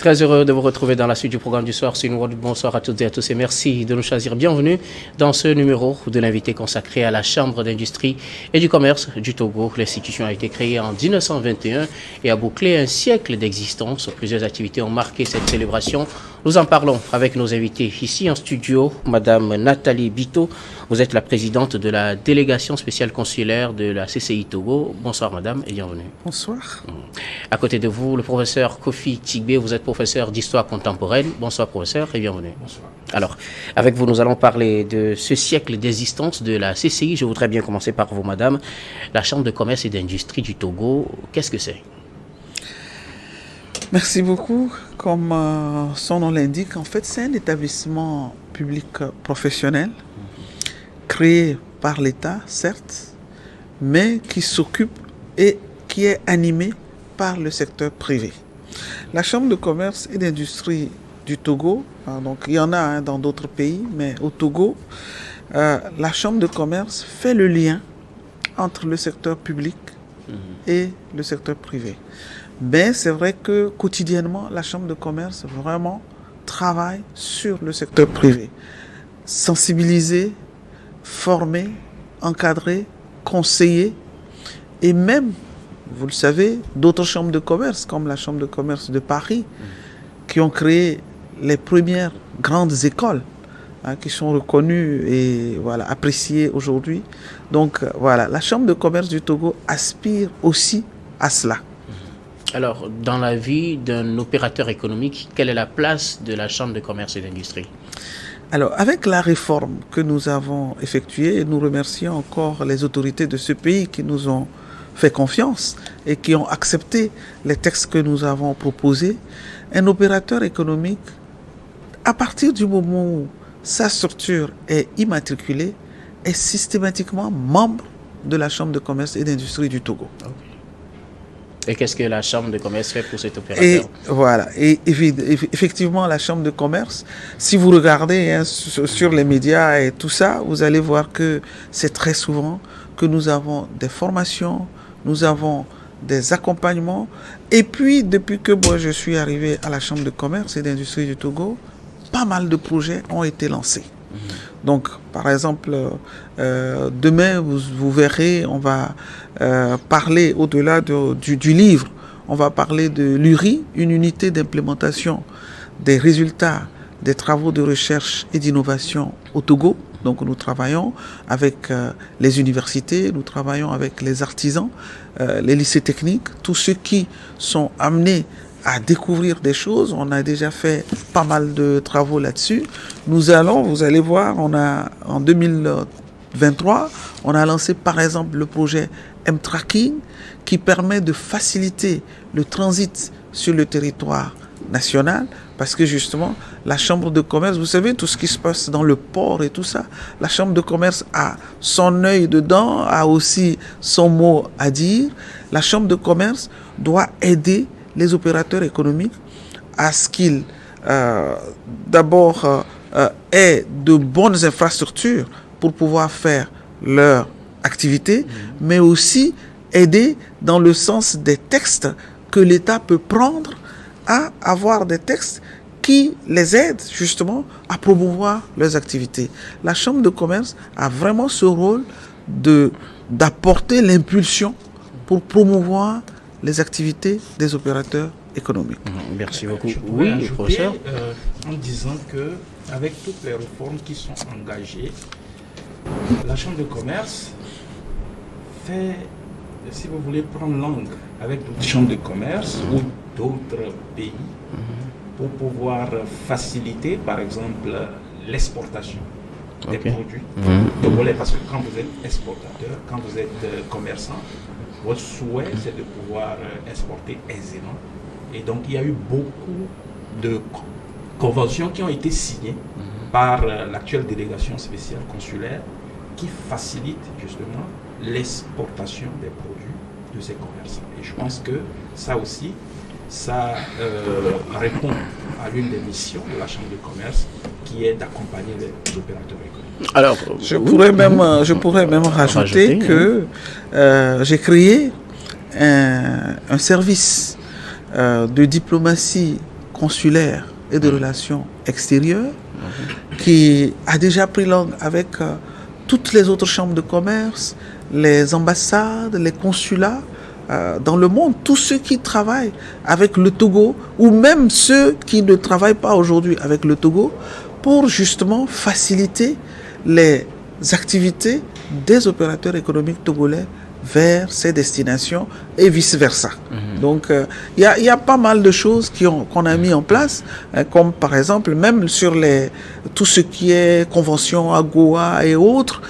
Très heureux de vous retrouver dans la suite du programme du soir. C'est une bonsoir à toutes et à tous et merci de nous choisir. Bienvenue dans ce numéro de l'invité consacré à la Chambre d'industrie et du commerce du Togo. L'institution a été créée en 1921 et a bouclé un siècle d'existence. Plusieurs activités ont marqué cette célébration. Nous en parlons avec nos invités ici en studio. Madame Nathalie Bito, vous êtes la présidente de la délégation spéciale consulaire de la CCI Togo. Bonsoir madame et bienvenue. Bonsoir. À côté de vous, le professeur Kofi Tigbe, vous êtes professeur d'histoire contemporaine. Bonsoir professeur et bienvenue. Bonsoir. Alors, avec vous, nous allons parler de ce siècle d'existence de la CCI. Je voudrais bien commencer par vous madame. La Chambre de commerce et d'industrie du Togo, qu'est-ce que c'est ? Merci beaucoup. Comme son nom l'indique, en fait, c'est un établissement public professionnel créé par l'État, certes, mais qui s'occupe et qui est animé par le secteur privé. La Chambre de commerce et d'industrie du Togo, donc il y en a dans d'autres pays, mais au Togo, la Chambre de commerce fait le lien entre le secteur public et le secteur privé. Mais c'est vrai que quotidiennement, la Chambre de commerce vraiment travaille sur le secteur privé. Sensibiliser, former, encadrer, conseiller et même, vous le savez, d'autres chambres de commerce comme la Chambre de commerce de Paris qui ont créé les premières grandes écoles qui sont reconnues et voilà, appréciées aujourd'hui. Donc voilà, la Chambre de commerce du Togo aspire aussi à cela. Alors, dans la vie d'un opérateur économique, quelle est la place de la Chambre de commerce et d'industrie ? Alors, avec la réforme que nous avons effectuée, et nous remercions encore les autorités de ce pays qui nous ont fait confiance et qui ont accepté les textes que nous avons proposés, un opérateur économique, à partir du moment où sa structure est immatriculée, est systématiquement membre de la Chambre de commerce et d'industrie du Togo. Okay. Et qu'est-ce que la Chambre de commerce fait pour cet opérateur ? Et voilà, et effectivement, la Chambre de commerce, si vous regardez sur les médias et tout ça, vous allez voir que c'est très souvent que nous avons des formations, nous avons des accompagnements. Et puis, depuis que moi je suis arrivé à la Chambre de commerce et d'industrie du Togo, pas mal de projets ont été lancés. Donc, par exemple, demain, vous verrez, on va parler au-delà du livre, on va parler de l'URI, une unité d'implémentation des résultats des travaux de recherche et d'innovation au Togo. Donc, nous travaillons avec les universités, nous travaillons avec les artisans, les lycées techniques, tous ceux qui sont amenés à découvrir des choses. On a déjà fait pas mal de travaux là-dessus. Vous allez voir, en 2023, on a lancé par exemple le projet M-Tracking qui permet de faciliter le transit sur le territoire national parce que justement, la Chambre de commerce, vous savez, tout ce qui se passe dans le port et tout ça, la Chambre de commerce a son œil dedans, a aussi son mot à dire. La Chambre de commerce doit aider les opérateurs économiques à ce qu'ils d'abord aient de bonnes infrastructures pour pouvoir faire leur activité, mais aussi aider dans le sens des textes que l'État peut prendre à avoir des textes qui les aident justement à promouvoir leurs activités. La Chambre de commerce a vraiment ce rôle d'apporter l'impulsion pour promouvoir les activités des opérateurs économiques. Merci beaucoup. Oui, professeur. En disant que avec toutes les réformes qui sont engagées, la Chambre de commerce fait, si vous voulez, prendre langue avec d'autres chambres de commerce ou d'autres pays pour pouvoir faciliter, par exemple, l'exportation des produits togolais. Parce que quand vous êtes exportateur, quand vous êtes commerçant, votre souhait, c'est de pouvoir exporter aisément. Et donc, il y a eu beaucoup de conventions qui ont été signées par l'actuelle délégation spéciale consulaire qui facilite justement l'exportation des produits de ces commerçants. Et je pense que ça aussi, ça répond à l'une des missions de la Chambre de commerce qui est d'accompagner les opérateurs économiques. Alors, je pourrais même rajouter que j'ai créé un service de diplomatie consulaire et de relations extérieures qui a déjà pris langue avec toutes les autres chambres de commerce, les ambassades, les consulats dans le monde, tous ceux qui travaillent avec le Togo ou même ceux qui ne travaillent pas aujourd'hui avec le Togo pour justement faciliter les activités des opérateurs économiques togolais vers ces destinations et vice-versa. Donc, il y a pas mal de choses qu'on a mis en place, comme par exemple, même sur tout ce qui est convention AGOA et autres,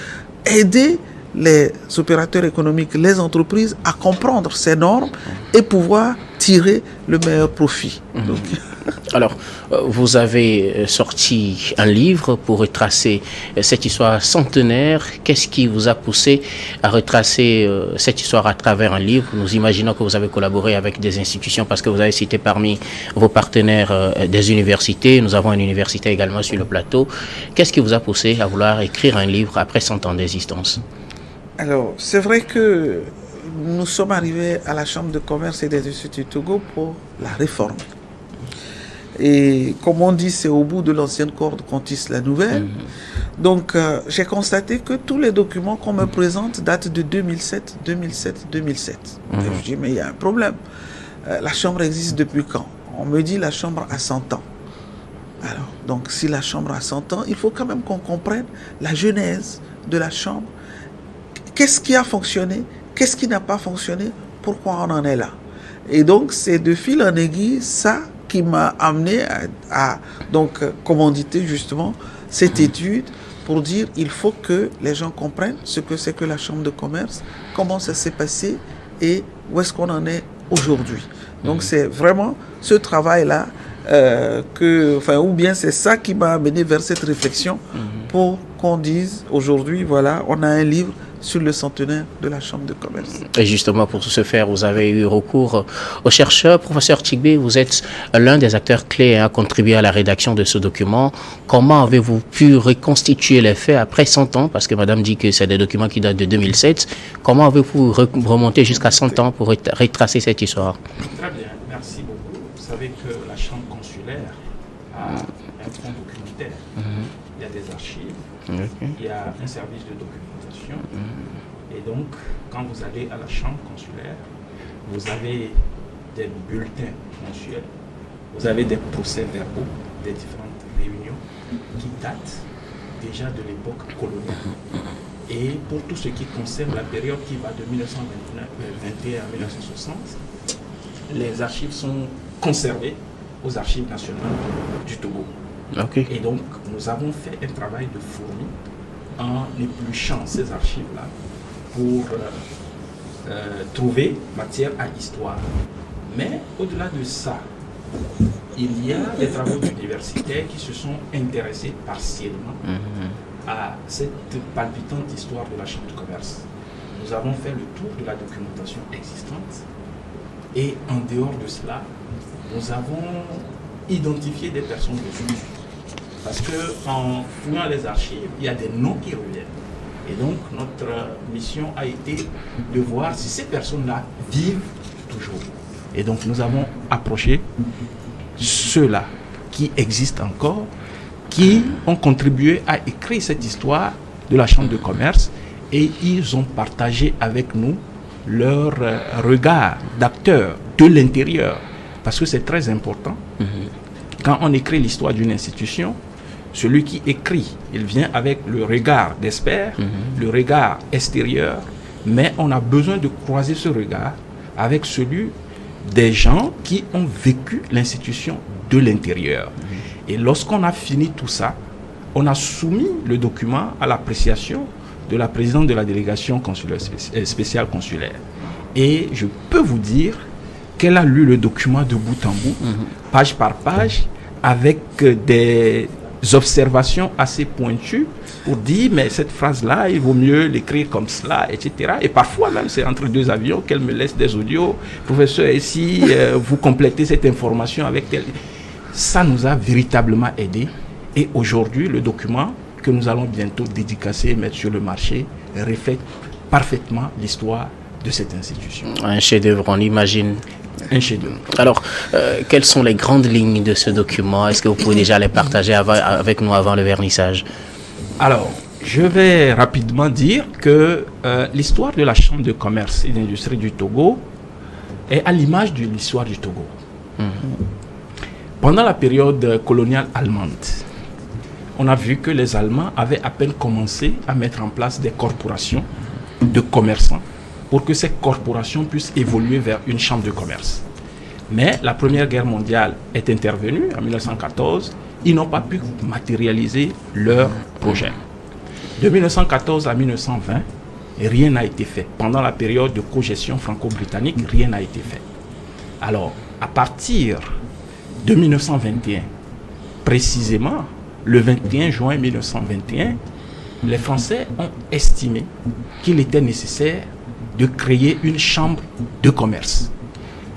aider les opérateurs économiques, les entreprises à comprendre ces normes et pouvoir tirer le meilleur profit. Donc, alors, vous avez sorti un livre pour retracer cette histoire centenaire. Qu'est-ce qui vous a poussé à retracer cette histoire à travers un livre? Nous imaginons que vous avez collaboré avec des institutions parce que vous avez cité parmi vos partenaires des universités. Nous avons une université également sur le plateau. Qu'est-ce qui vous a poussé à vouloir écrire un livre après 100 ans d'existence? Alors, c'est vrai que nous sommes arrivés à la Chambre de commerce et des industries du Togo pour la réforme. Et comme on dit, c'est au bout de l'ancienne corde qu'on tisse la nouvelle. Donc, j'ai constaté que tous les documents qu'on me présente datent de 2007. Et je dis, mais il y a un problème. La Chambre existe depuis quand? On me dit la Chambre a 100 ans. Alors, donc, si la Chambre a 100 ans, il faut quand même qu'on comprenne la genèse de la Chambre. Qu'est-ce qui a fonctionné? Qu'est-ce qui n'a pas fonctionné? Pourquoi on en est là? Et donc, c'est de fil en aiguille ça qui m'a amené à donc commanditer justement cette étude pour dire il faut que les gens comprennent ce que c'est que la Chambre de commerce, comment ça s'est passé et où est-ce qu'on en est aujourd'hui. Donc, c'est vraiment ce travail-là ou bien c'est ça qui m'a amené vers cette réflexion pour qu'on dise aujourd'hui, voilà, on a un livre sur le centenaire de la Chambre de commerce. Et justement, pour ce faire, vous avez eu recours aux chercheurs. Professeur Tigbe, vous êtes l'un des acteurs clés à contribuer à la rédaction de ce document. Comment avez-vous pu reconstituer les faits après 100 ans? Parce que madame dit que c'est des documents qui datent de 2007. Comment avez-vous remonté jusqu'à 100 ans pour retracer cette histoire? Très bien, merci beaucoup. Vous savez que la Chambre consulaire a un fonds documentaire. Il y a des archives, il y a un service de documentation. Et donc, quand vous allez à la Chambre consulaire, vous avez des bulletins mensuels, vous avez des procès-verbaux des différentes réunions qui datent déjà de l'époque coloniale. Et pour tout ce qui concerne la période qui va de 1921 à 1960, les archives sont conservées aux archives nationales du Togo. Okay. Et donc, nous avons fait un travail de fourmi en épluchant ces archives-là pour trouver matière à histoire. Mais au-delà de ça, il y a des travaux universitaires qui se sont intéressés partiellement à cette palpitante histoire de la Chambre de commerce. Nous avons fait le tour de la documentation existante et en dehors de cela, nous avons identifié des personnes dessus. Parce qu'en fouillant les archives, il y a des noms qui reviennent. Et donc, notre mission a été de voir si ces personnes-là vivent toujours. Et donc, nous avons approché ceux-là qui existent encore, qui ont contribué à écrire cette histoire de la Chambre de commerce et ils ont partagé avec nous leur regard d'acteur de l'intérieur. Parce que c'est très important. Quand on écrit l'histoire d'une institution, celui qui écrit, il vient avec le regard d'expert, le regard extérieur, mais on a besoin de croiser ce regard avec celui des gens qui ont vécu l'institution de l'intérieur. Et lorsqu'on a fini tout ça, on a soumis le document à l'appréciation de la présidente de la délégation spéciale consulaire. Et je peux vous dire qu'elle a lu le document de bout en bout, page par page, avec des observations assez pointues pour dire mais cette phrase-là, il vaut mieux l'écrire comme cela, etc. Et parfois même, c'est entre deux avions qu'elle me laisse des audios. Professeur, ici, vous complétez cette information avec tel... Ça nous a véritablement aidé. Et aujourd'hui, le document que nous allons bientôt dédicacer et mettre sur le marché reflète parfaitement l'histoire de cette institution. Un chef-d'œuvre, on imagine. un chef-d'œuvre. Alors, quelles sont les grandes lignes de ce document? Est-ce que vous pouvez déjà les partager avec nous avant le vernissage? Alors, je vais rapidement dire que l'histoire de la Chambre de commerce et d'industrie du Togo est à l'image de l'histoire du Togo. Pendant la période coloniale allemande, on a vu que les Allemands avaient à peine commencé à mettre en place des corporations de commerçants pour que ces corporations puissent évoluer vers une chambre de commerce. Mais la Première Guerre mondiale est intervenue en 1914. Ils n'ont pas pu matérialiser leur projet. De 1914 à 1920, rien n'a été fait. Pendant la période de cogestion franco-britannique, rien n'a été fait. Alors, à partir de 1921, précisément le 21 juin 1921, les Français ont estimé qu'il était nécessaire de créer une chambre de commerce.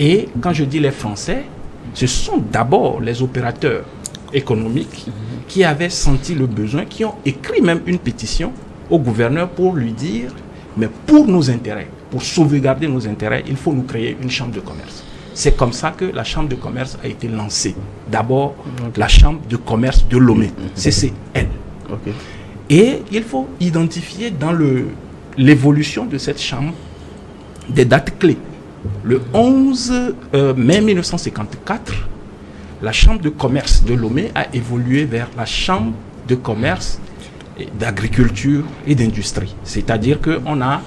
Et quand je dis les Français, ce sont d'abord les opérateurs économiques qui avaient senti le besoin, qui ont écrit même une pétition au gouverneur pour lui dire, mais pour nos intérêts, pour sauvegarder nos intérêts, il faut nous créer une chambre de commerce. C'est comme ça que la chambre de commerce a été lancée. D'abord, la chambre de commerce de Lomé, CCL. Et il faut identifier dans l'évolution de cette chambre des dates clés. Le 11 mai 1954, la chambre de commerce de Lomé a évolué vers la chambre de commerce d'agriculture et d'industrie. C'est-à-dire qu'on a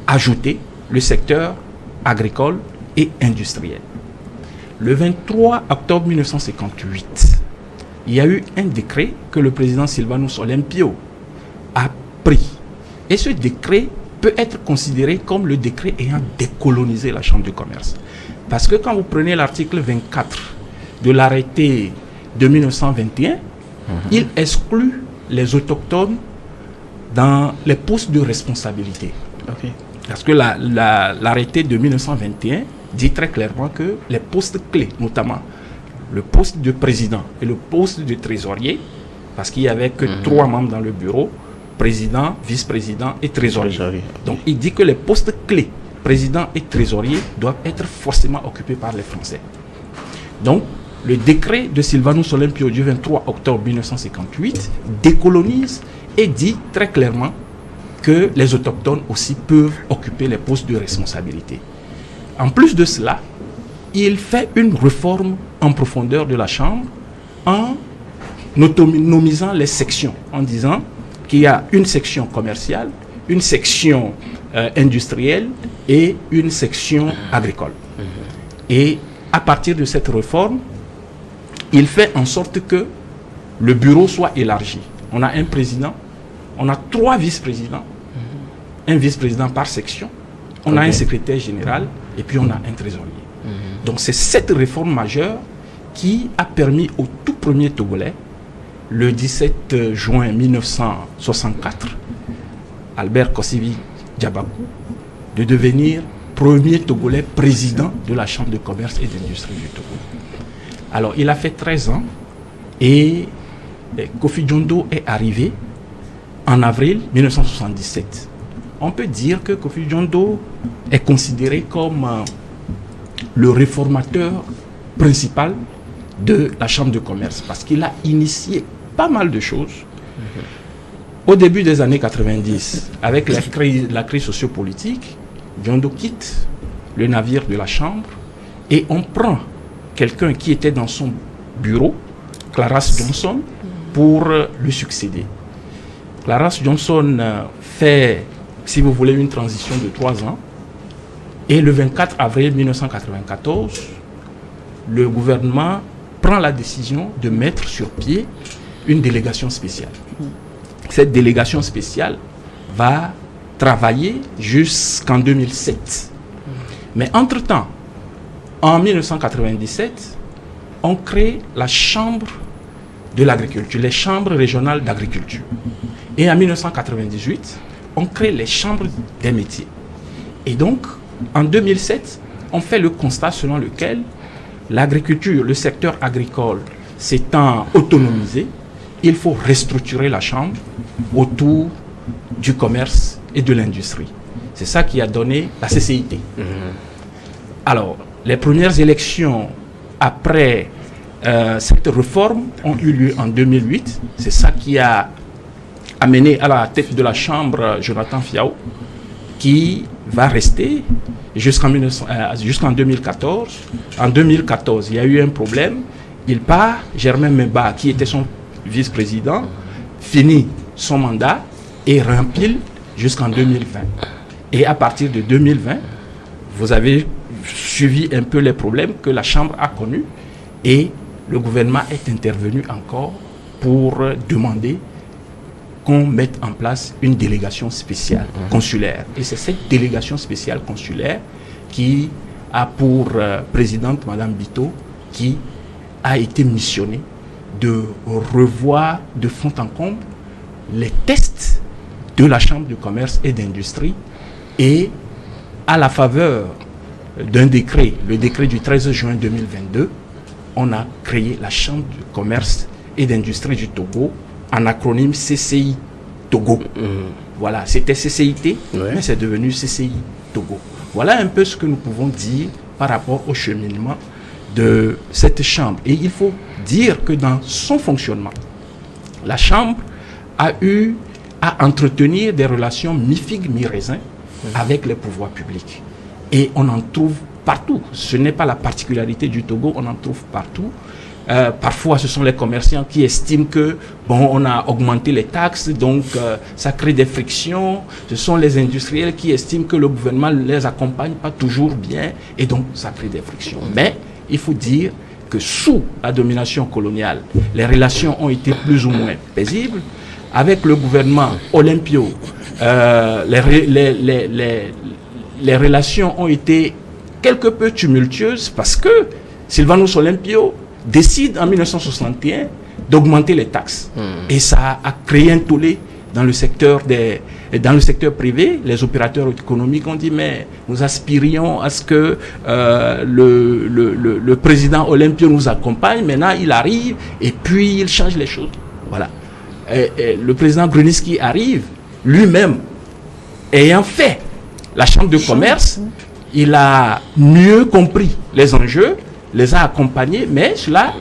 ajouté le secteur agricole et industriel. Le 23 octobre 1958, il y a eu un décret que le président Sylvanus Olympio a pris. Et ce décret peut être considéré comme le décret ayant décolonisé la chambre de commerce. Parce que quand vous prenez l'article 24 de l'arrêté de 1921, il exclut les autochtones dans les postes de responsabilité. Parce que l'arrêté de 1921 dit très clairement que les postes clés, notamment le poste de président et le poste de trésorier, parce qu'il n'y avait que 3 membres dans le bureau, président, vice-président et trésorier. Donc il dit que les postes clés, président et trésorier, doivent être forcément occupés par les Français. Donc le décret de Sylvanus Olympio du 23 octobre 1958 décolonise et dit très clairement que les autochtones aussi peuvent occuper les postes de responsabilité. En plus de cela, il fait une réforme en profondeur de la Chambre en autonomisant les sections, en disant qu'il y a une section commerciale, une section industrielle et une section agricole. Et à partir de cette réforme, il fait en sorte que le bureau soit élargi. On a un président, on a 3 vice-présidents, un vice-président par section, on a un secrétaire général et puis on a un trésorier. Donc c'est cette réforme majeure qui a permis au tout premier Togolais, le 17 juin 1964, Albert Kosivi Diabakou, de devenir premier Togolais président de la Chambre de commerce et d'industrie du Togo. Alors il a fait 13 ans et Kofi Djondo est arrivé en avril 1977. On peut dire que Kofi Djondo est considéré comme le réformateur principal de la Chambre de commerce parce qu'il a initié pas mal de choses. Au début des années 90, avec la crise sociopolitique, Djondo quitte le navire de la Chambre et on prend quelqu'un qui était dans son bureau, Clarence Johnson, pour lui succéder. Clarence Johnson fait, si vous voulez, une transition de 3 ans. Et le 24 avril 1994, le gouvernement prend la décision de mettre sur pied une délégation spéciale. Cette délégation spéciale va travailler jusqu'en 2007. Mais entre-temps, en 1997, on crée la Chambre de l'agriculture, les chambres régionales d'agriculture. Et en 1998, on crée les chambres des métiers. Et donc, en 2007, on fait le constat selon lequel l'agriculture, le secteur agricole s'étant autonomisé, il faut restructurer la chambre autour du commerce et de l'industrie. C'est ça qui a donné la CCIT. Alors, les premières élections après cette réforme ont eu lieu en 2008. C'est ça qui a amené à la tête de la Chambre Jonathan Fiao, qui va rester jusqu'en 2014. En 2014, il y a eu un problème. Il part, Germain Memba, qui était son vice-président, finit son mandat et rempile jusqu'en 2020. Et à partir de 2020, vous avez suivi un peu les problèmes que la Chambre a connus et le gouvernement est intervenu encore pour demander qu'on mette en place une délégation spéciale consulaire. Et c'est cette délégation spéciale consulaire qui a pour présidente Madame Bito, qui a été missionnée de revoir de fond en comble les tests de la Chambre de commerce et d'industrie, et à la faveur d'un décret, le décret du 13 juin 2022, on a créé la Chambre de commerce et d'industrie du Togo, en acronyme CCI Togo. Voilà, c'était CCIT, mais c'est devenu CCI Togo. Voilà un peu ce que nous pouvons dire par rapport au cheminement de cette Chambre. Et il faut dire que dans son fonctionnement, la Chambre a eu à entretenir des relations mi-figue, mi-raisin avec les pouvoirs publics. Et on en trouve partout. Ce n'est pas la particularité du Togo, on en trouve partout. Parfois, ce sont les commerçants qui estiment que, bon, on a augmenté les taxes, donc ça crée des frictions. Ce sont les industriels qui estiment que le gouvernement ne les accompagne pas toujours bien, et donc ça crée des frictions. Mais il faut dire que sous la domination coloniale, les relations ont été plus ou moins paisibles. Avec le gouvernement Olympio, les relations ont été quelque peu tumultueuses parce que Sylvanus Olympio décide en 1961 d'augmenter les taxes. Et ça a créé un tollé dans le secteur privé. Les opérateurs économiques ont dit, mais nous aspirions à ce que le président Olympio nous accompagne. Maintenant, il arrive et puis il change les choses. Voilà. Le président Grunitzky arrive, lui-même, ayant fait la Chambre de commerce, il a mieux compris les enjeux, les a accompagnés, mais cela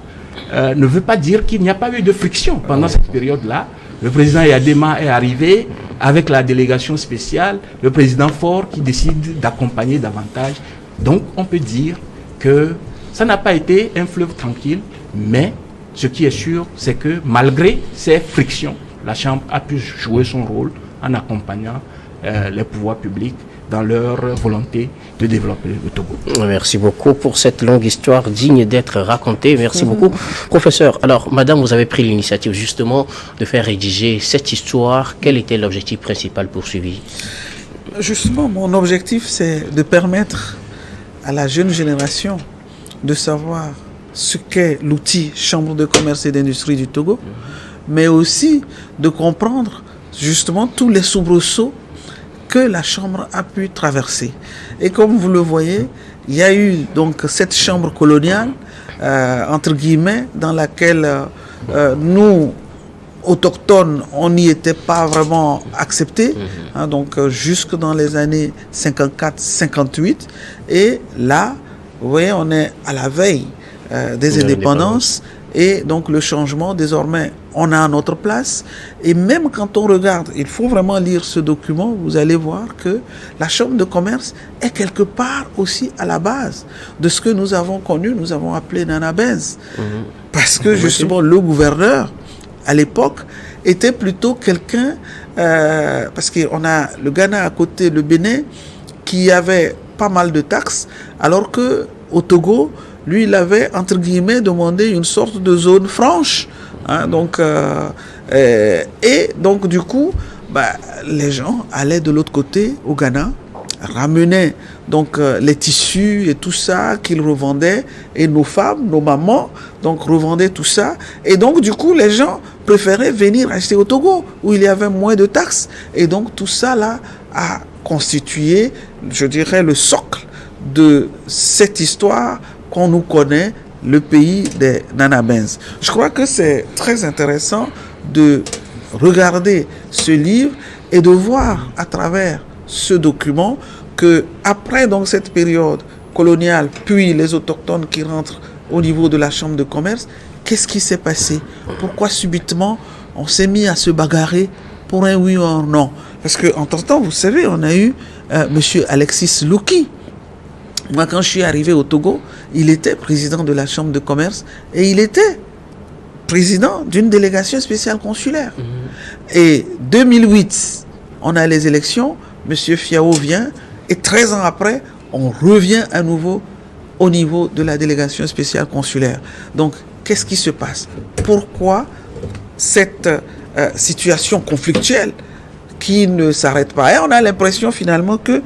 ne veut pas dire qu'il n'y a pas eu de friction pendant cette période-là. Le président Yadema est arrivé avec la délégation spéciale, le président Faure qui décide d'accompagner davantage. Donc on peut dire que ça n'a pas été un fleuve tranquille, mais ce qui est sûr, c'est que malgré ces frictions, la Chambre a pu jouer son rôle en accompagnant les pouvoirs publics dans leur volonté de développer le Togo. Merci beaucoup pour cette longue histoire digne d'être racontée. Merci beaucoup. Professeur, alors, madame, vous avez pris l'initiative justement de faire rédiger cette histoire. Quel était l'objectif principal poursuivi? Justement, mon objectif, c'est de permettre à la jeune génération de savoir ce qu'est l'outil Chambre de commerce et d'industrie du Togo, mais aussi de comprendre justement tous les soubresauts que la Chambre a pu traverser. Et comme vous le voyez, il y a eu donc cette Chambre coloniale, entre guillemets, dans laquelle nous, autochtones, on n'y était pas vraiment acceptés, donc jusque dans les années 54-58. Et là, vous voyez, on est à la veille des indépendances, et donc le changement, désormais, on a notre place. Et même quand on regarde, il faut vraiment lire ce document, vous allez voir que la Chambre de commerce est quelque part aussi à la base de ce que nous avons connu, nous avons appelé Nana Benz. Parce que justement, le gouverneur, à l'époque, était plutôt quelqu'un, parce qu'on a le Ghana à côté, le Bénin, qui avait pas mal de taxes, alors que au Togo, lui, il avait, entre guillemets, demandé une sorte de zone franche. Donc, et donc, du coup, les gens allaient de l'autre côté, au Ghana, ramenaient donc, les tissus et tout ça qu'ils revendaient, et nos femmes, nos mamans, donc, revendaient tout ça. Et donc, du coup, les gens préféraient venir acheter au Togo, où il y avait moins de taxes. Et donc, tout ça, là, a constitué, je dirais, le socle de cette histoire qu'on nous connaît, le pays des Nana Benz. Je crois que c'est très intéressant de regarder ce livre et de voir à travers ce document que après donc cette période coloniale, puis les autochtones qui rentrent au niveau de la chambre de commerce. Qu'est-ce qui s'est passé? Pourquoi subitement on s'est mis à se bagarrer pour un oui ou un non? Parce qu'entre-temps, vous savez, on a eu monsieur Alexis Louki. Moi, quand je suis arrivé au Togo, il était président de la chambre de commerce et il était président d'une délégation spéciale consulaire. Et 2008, on a les élections, monsieur Fiao vient et 13 ans après, on revient à nouveau au niveau de la délégation spéciale consulaire. Donc, qu'est-ce qui se passe? Pourquoi cette situation conflictuelle qui ne s'arrête pas? Et on a l'impression finalement que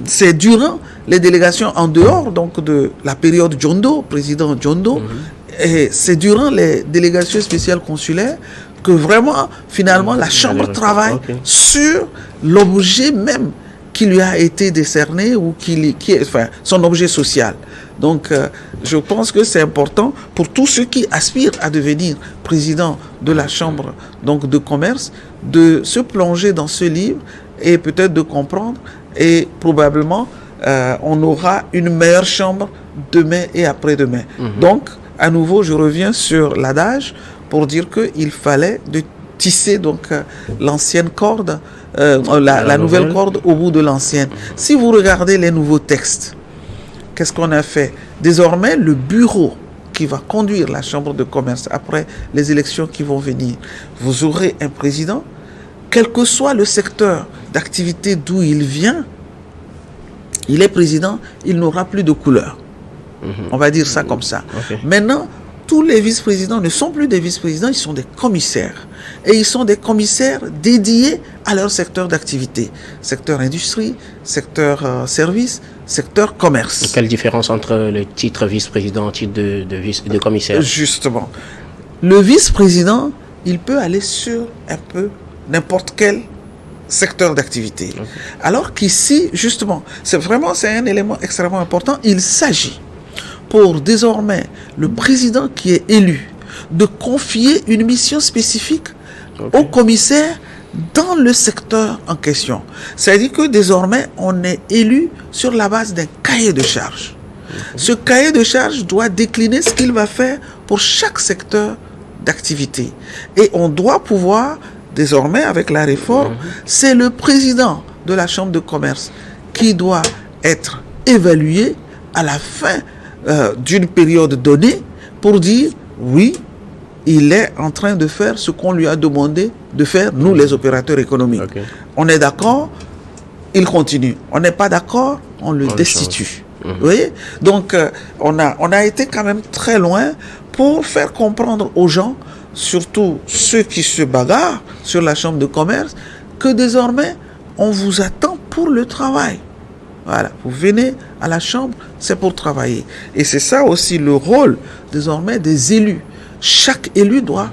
c'est durant les délégations en dehors donc de la période Djondo, président Djondo, et c'est durant les délégations spéciales consulaires que vraiment, finalement, la Chambre travaille sur l'objet même qui lui a été décerné ou enfin, son objet social. Donc, je pense que c'est important pour tous ceux qui aspirent à devenir président de la Chambre donc, de commerce de se plonger dans ce livre et peut-être de comprendre et probablement on aura une meilleure chambre demain et après-demain. Donc, à nouveau, je reviens sur l'adage pour dire qu'il fallait de tisser donc l'ancienne corde, la nouvelle corde au bout de l'ancienne. Si vous regardez les nouveaux textes, qu'est-ce qu'on a fait? Désormais, le bureau qui va conduire la chambre de commerce après les élections qui vont venir, vous aurez un président, quel que soit le secteur d'activité d'où il vient, il est président, il n'aura plus de couleur. On va dire ça comme ça. Maintenant, tous les vice-présidents ne sont plus des vice-présidents, ils sont des commissaires. Et ils sont des commissaires dédiés à leur secteur d'activité. Secteur industrie, secteur service, secteur commerce. Quelle différence entre le titre vice-président et le titre de commissaire? Justement. Le vice-président, il peut aller sur un peu n'importe quel secteur d'activité. Alors qu'ici, justement, c'est un élément extrêmement important. Il s'agit pour désormais le président qui est élu de confier une mission spécifique au commissaire dans le secteur en question. C'est-à-dire que désormais, on est élu sur la base d'un cahier de charges. Ce cahier de charges doit décliner ce qu'il va faire pour chaque secteur d'activité. Et on doit pouvoir, désormais, avec la réforme, c'est le président de la Chambre de commerce qui doit être évalué à la fin d'une période donnée pour dire oui, il est en train de faire ce qu'on lui a demandé de faire, nous les opérateurs économiques. On est d'accord, il continue. On n'est pas d'accord, on le destitue. Vous voyez? Donc, on a été quand même très loin pour faire comprendre aux gens, surtout ceux qui se bagarrent sur la chambre de commerce, que désormais, on vous attend pour le travail. Voilà, vous venez à la chambre, c'est pour travailler. Et c'est ça aussi le rôle désormais des élus. Chaque élu doit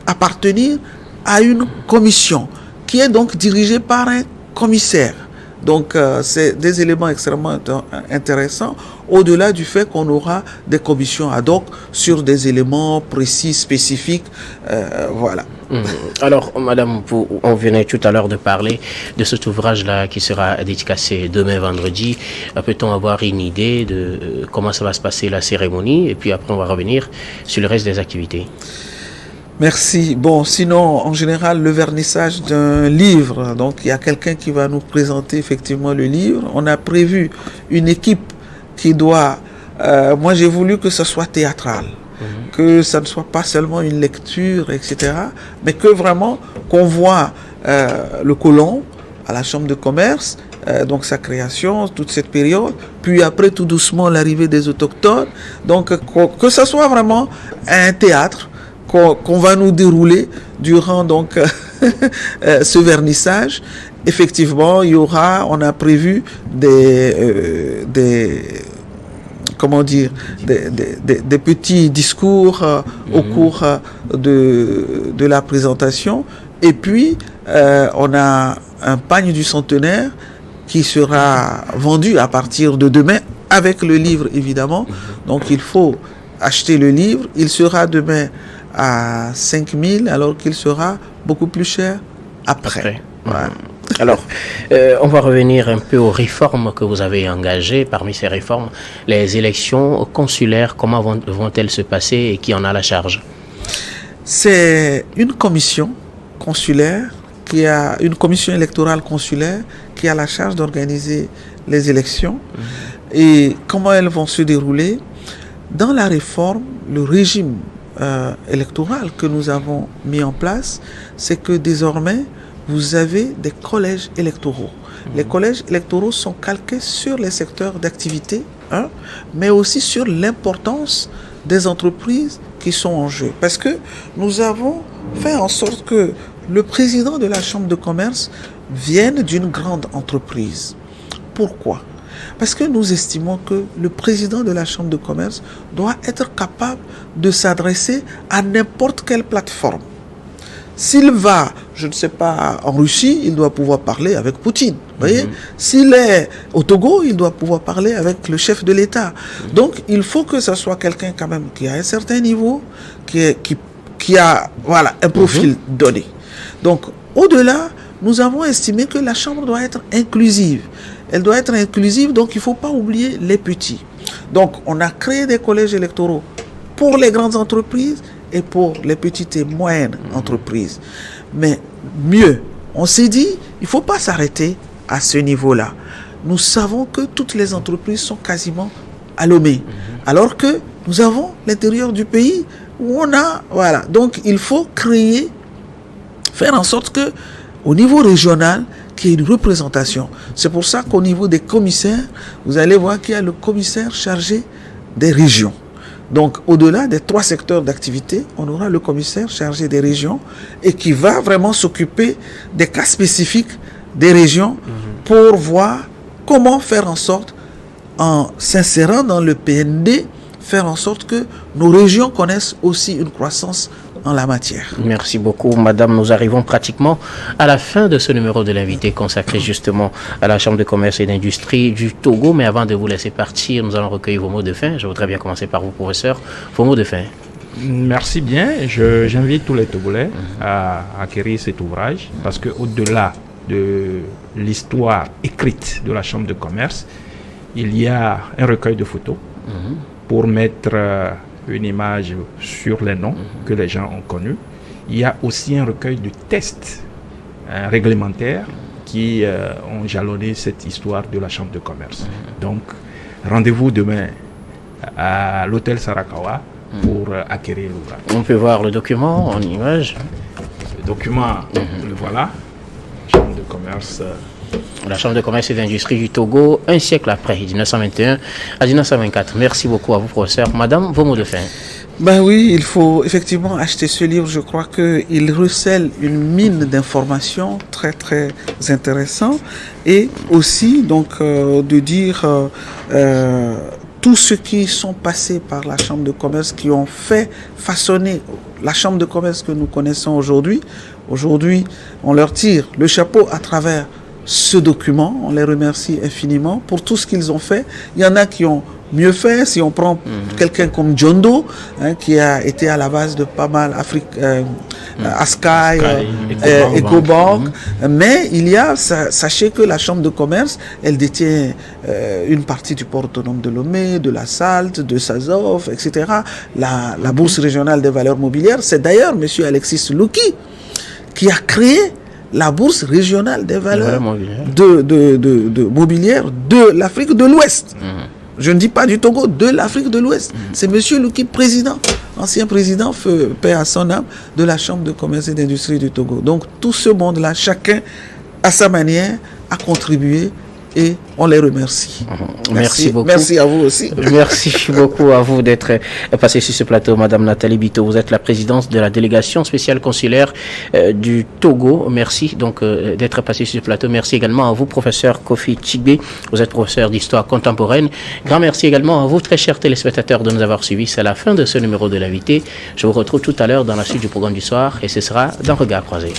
appartenir à une commission qui est donc dirigée par un commissaire. Donc, c'est des éléments extrêmement intéressants, au-delà du fait qu'on aura des commissions ad hoc sur des éléments précis, spécifiques. Voilà. Alors, madame, on venait tout à l'heure de parler de cet ouvrage-là qui sera dédicacé demain vendredi. Peut-on avoir une idée de comment ça va se passer la cérémonie? Et puis après, on va revenir sur le reste des activités. Merci. Bon, sinon, en général, le vernissage d'un livre, donc il y a quelqu'un qui va nous présenter effectivement le livre. On a prévu une équipe qui doit... moi, j'ai voulu que ce soit théâtral, que ça ne soit pas seulement une lecture, etc., mais que vraiment, qu'on voit le colon à la chambre de commerce, donc sa création, toute cette période, puis après, tout doucement, l'arrivée des autochtones. Donc, que ce soit vraiment un théâtre qu'on va nous dérouler durant donc ce vernissage. Effectivement, il y aura, on a prévu des petits discours au cours de la présentation. Et puis, on a un pagne du centenaire qui sera vendu à partir de demain avec le livre, évidemment. Donc, il faut acheter le livre. Il sera demain à 5 000 alors qu'il sera beaucoup plus cher après. Voilà. Alors, on va revenir un peu aux réformes que vous avez engagées. Parmi ces réformes, les élections consulaires, comment vont-elles se passer et qui en a la charge? C'est une commission consulaire une commission électorale consulaire qui a la charge d'organiser les élections. Et comment elles vont se dérouler? Dans la réforme, le régime électoral que nous avons mis en place, c'est que désormais, vous avez des collèges électoraux. Les collèges électoraux sont calqués sur les secteurs d'activité, mais aussi sur l'importance des entreprises qui sont en jeu. Parce que nous avons fait en sorte que le président de la Chambre de commerce vienne d'une grande entreprise. Pourquoi? Parce que nous estimons que le président de la Chambre de commerce doit être capable de s'adresser à n'importe quelle plateforme. S'il va, je ne sais pas, en Russie, il doit pouvoir parler avec Poutine. Voyez? S'il est au Togo, il doit pouvoir parler avec le chef de l'État. Donc, il faut que ce soit quelqu'un quand même qui a un certain niveau, qui a un profil donné. Donc, au-delà, nous avons estimé que la Chambre doit être inclusive. Elle doit être inclusive, donc il ne faut pas oublier les petits. Donc, on a créé des collèges électoraux pour les grandes entreprises et pour les petites et moyennes entreprises. Mais mieux, on s'est dit, il ne faut pas s'arrêter à ce niveau-là. Nous savons que toutes les entreprises sont quasiment à Lomé, alors que nous avons l'intérieur du pays où on a... Voilà, donc il faut faire en sorte que au niveau régional, qu'il y ait une représentation. C'est pour ça qu'au niveau des commissaires, vous allez voir qu'il y a le commissaire chargé des régions. Donc, au-delà des 3 secteurs d'activité, on aura le commissaire chargé des régions et qui va vraiment s'occuper des cas spécifiques des régions pour voir comment faire en sorte, en s'insérant dans le PND, faire en sorte que nos régions connaissent aussi une croissance en la matière. Merci beaucoup, madame. Nous arrivons pratiquement à la fin de ce numéro de l'invité consacré justement à la Chambre de commerce et d'industrie du Togo. Mais avant de vous laisser partir, nous allons recueillir vos mots de fin. Je voudrais bien commencer par vous, professeur. Vos mots de fin. Merci bien. J'invite tous les Togolais à acquérir cet ouvrage parce qu'au-delà de l'histoire écrite de la Chambre de commerce, il y a un recueil de photos pour mettre une image sur les noms que les gens ont connus. Il y a aussi un recueil de tests réglementaires qui ont jalonné cette histoire de la Chambre de commerce. Donc, rendez-vous demain à l'hôtel Sarakawa pour acquérir l'ouvrage. On peut voir le document en image. Le document, le voilà. Chambre de commerce. La Chambre de commerce et d'industrie du Togo, un siècle après, 1921 à 1924. Merci beaucoup à vous, professeur. Madame, vos mots de fin. Ben oui, il faut effectivement acheter ce livre. Je crois qu'il recèle une mine d'informations très très intéressant et aussi donc de dire tous ceux qui sont passés par la Chambre de commerce, qui ont fait façonner la Chambre de commerce que nous connaissons aujourd'hui. Aujourd'hui, on leur tire le chapeau à travers ce document. On les remercie infiniment pour tout ce qu'ils ont fait. Il y en a qui ont mieux fait. Si on prend quelqu'un comme John Doe, qui a été à la base de pas mal Askai, EcoBank. Mais il y a, sachez que la Chambre de commerce, elle détient une partie du port autonome de Lomé, de la SALT, de Sazov, etc. La Bourse régionale des valeurs mobilières. C'est d'ailleurs M. Alexis Louki qui a créé la Bourse régionale des valeurs mobilières de l'Afrique de l'Ouest. Je ne dis pas du Togo, de l'Afrique de l'Ouest. C'est M. Louki, président, ancien président, paix à son âme, de la Chambre de commerce et d'industrie du Togo. Donc tout ce monde-là, chacun à sa manière, a contribué et on les remercie. Merci beaucoup. Merci à vous aussi. Merci beaucoup à vous d'être passé sur ce plateau, Madame Nathalie Bito. Vous êtes la présidente de la délégation spéciale consulaire du Togo. Merci donc d'être passé sur ce plateau. Merci également à vous, professeur Kofi Tchigbe. Vous êtes professeur d'histoire contemporaine. Grand merci également à vous, très chers téléspectateurs, de nous avoir suivis. C'est la fin de ce numéro de l'invité. Je vous retrouve tout à l'heure dans la suite du programme du soir et ce sera dans Regard Croisé.